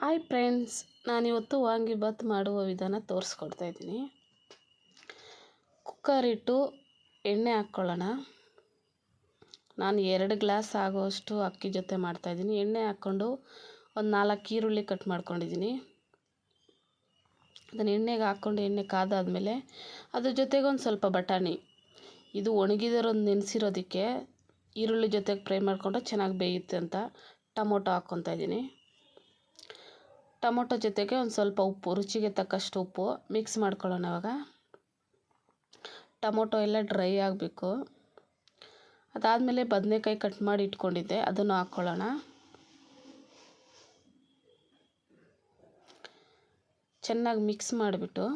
Hi friends, ನಾನಿವತ್ತು ವಾಂಗಿಬಾತ್ ಮಾಡುವ ವಿಧಾನ ತೋರಿಸ್ಕೊಡ್ತಾ ಇದ್ದೀನಿ. ಕುಕ್ಕರ್ ಇಟ್ಟು ಎಣ್ಣೆ ಹಾಕ್ಕೊಳ್ಳೋಣ. ನಾನು 2 ಗ್ಲಾಸ್ ಆಗೋಷ್ಟು ಅಕ್ಕಿ ಜೊತೆ ಮಾಡ್ತಾಯಿದ್ದೀನಿ. ಎಣ್ಣೆ ಹಾಕ್ಕೊಂಡು ಒಂದು 4 ಈರುಳ್ಳಿ ಕಟ್ ಮಾಡ್ಕೊಂಡಿದ್ದೀನಿ. ಅದನ್ನು ಎಣ್ಣೆಗೆ ಹಾಕ್ಕೊಂಡು ಎಣ್ಣೆ ಕಾದಾದಮೇಲೆ ಅದ್ರ ಜೊತೆಗೆ ಒಂದು ಸ್ವಲ್ಪ ಬಟಾಣಿ, ಇದು ಒಣಗಿದಿರೋದು ನೆನೆಸಿರೋದಕ್ಕೆ ಈರುಳ್ಳಿ ಜೊತೆಗೆ ಫ್ರೈ ಮಾಡಿಕೊಂಡು ಚೆನ್ನಾಗಿ ಬೇಯುತ್ತೆ ಅಂತ ಟೊಮೊಟೊ ಹಾಕ್ಕೊತಾ ಇದ್ದೀನಿ. ಟೊಮೊಟೊ ಜೊತೆಗೆ ಒಂದು ಸ್ವಲ್ಪ ಉಪ್ಪು, ರುಚಿಗೆ ತಕ್ಕಷ್ಟು ಉಪ್ಪು ಮಿಕ್ಸ್ ಮಾಡ್ಕೊಳ್ಳೋಣ. ಇವಾಗ ಟೊಮೊಟೊ ಎಲ್ಲ ಡ್ರೈ ಆಗಬೇಕು. ಅದಾದಮೇಲೆ ಬದನೆಕಾಯಿ ಕಟ್ ಮಾಡಿ ಇಟ್ಕೊಂಡಿದ್ದೆ, ಅದನ್ನು ಹಾಕ್ಕೊಳ್ಳೋಣ. ಚೆನ್ನಾಗಿ ಮಿಕ್ಸ್ ಮಾಡಿಬಿಟ್ಟು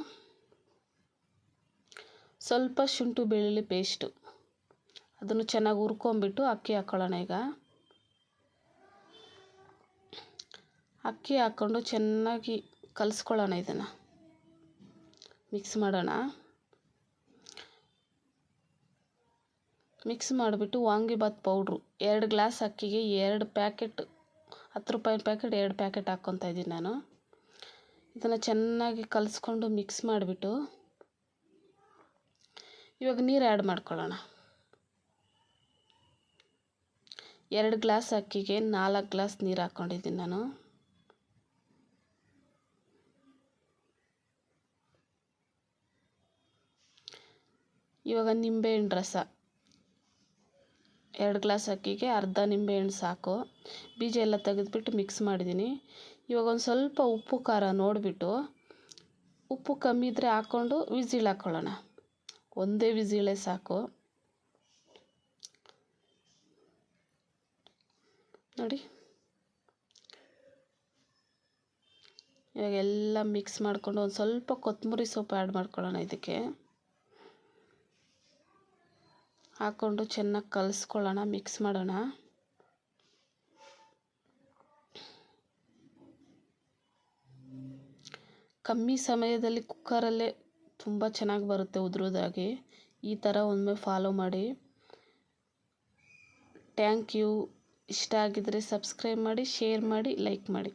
ಸ್ವಲ್ಪ ಶುಂಠಿ ಬೆಳ್ಳುಳ್ಳಿ ಪೇಸ್ಟು ಅದನ್ನು ಚೆನ್ನಾಗಿ ಹುರ್ಕೊಂಬಿಟ್ಟು ಅಕ್ಕಿ ಹಾಕ್ಕೊಳ್ಳೋಣ. ಈಗ ಅಕ್ಕಿ ಹಾಕ್ಕೊಂಡು ಚೆನ್ನಾಗಿ ಕಲಿಸ್ಕೊಳ್ಳೋಣ. ಇದನ್ನು ಮಿಕ್ಸ್ ಮಾಡೋಣ. ಮಿಕ್ಸ್ ಮಾಡಿಬಿಟ್ಟು ವಾಂಗಿಬಾತ್ ಪೌಡ್ರು 2 ಗ್ಲಾಸ್ ಅಕ್ಕಿಗೆ 2 ಪ್ಯಾಕೆಟ್, 10 ರೂಪಾಯಿ ಪ್ಯಾಕೆಟ್ 2 ಪ್ಯಾಕೆಟ್ ಹಾಕ್ಕೊತಾ ಇದ್ದೀನಿ ನಾನು. ಇದನ್ನು ಚೆನ್ನಾಗಿ ಕಲಿಸ್ಕೊಂಡು ಮಿಕ್ಸ್ ಮಾಡಿಬಿಟ್ಟು ಇವಾಗ ನೀರು ಆ್ಯಡ್ ಮಾಡ್ಕೊಳ್ಳೋಣ. 2 ಗ್ಲಾಸ್ ಅಕ್ಕಿಗೆ 4 ಗ್ಲಾಸ್ ನೀರು ಹಾಕ್ಕೊಂಡಿದ್ದೀನಿ ನಾನು. ಇವಾಗ ನಿಂಬೆಹಣ್ಣು ರಸ 2 ಗ್ಲಾಸ್ ಅಕ್ಕಿಗೆ ಅರ್ಧ ನಿಂಬೆಹಣ್ಣು ಸಾಕು. ಬೀಜ ಎಲ್ಲ ತೆಗೆದುಬಿಟ್ಟು ಮಿಕ್ಸ್ ಮಾಡಿದ್ದೀನಿ. ಇವಾಗ ಒಂದು ಸ್ವಲ್ಪ ಉಪ್ಪು ಖಾರ ನೋಡಿಬಿಟ್ಟು, ಉಪ್ಪು ಕಮ್ಮಿ ಇದ್ದರೆ ಹಾಕ್ಕೊಂಡು ವಿಸಿಲ್ ಹಾಕ್ಕೊಳ್ಳೋಣ. ಒಂದೇ ವಿಸಿಲೇ ಸಾಕು ನೋಡಿ. ಇವಾಗ ಎಲ್ಲ ಮಿಕ್ಸ್ ಮಾಡಿಕೊಂಡು ಒಂದು ಸ್ವಲ್ಪ ಕೊತ್ತಂಬರಿ ಸೊಪ್ಪು ಆ್ಯಡ್ ಮಾಡ್ಕೊಳ್ಳೋಣ. ಇದಕ್ಕೆ ಹಾಕ್ಕೊಂಡು ಚೆನ್ನಾಗಿ ಕಲಿಸ್ಕೊಳ್ಳೋಣ, ಮಿಕ್ಸ್ ಮಾಡೋಣ. ಕಮ್ಮಿ ಸಮಯದಲ್ಲಿ ಕುಕ್ಕರಲ್ಲೇ ತುಂಬ ಚೆನ್ನಾಗಿ ಬರುತ್ತೆ ಉದುರೋದಾಗಿ. ಈ ಥರ ಒಮ್ಮೆ ಫಾಲೋ ಮಾಡಿ. Thank you. ಇಷ್ಟ ಆಗಿದ್ದರೆ ಸಬ್ಸ್ಕ್ರೈಬ್ ಮಾಡಿ, ಶೇರ್ ಮಾಡಿ, ಲೈಕ್ ಮಾಡಿ.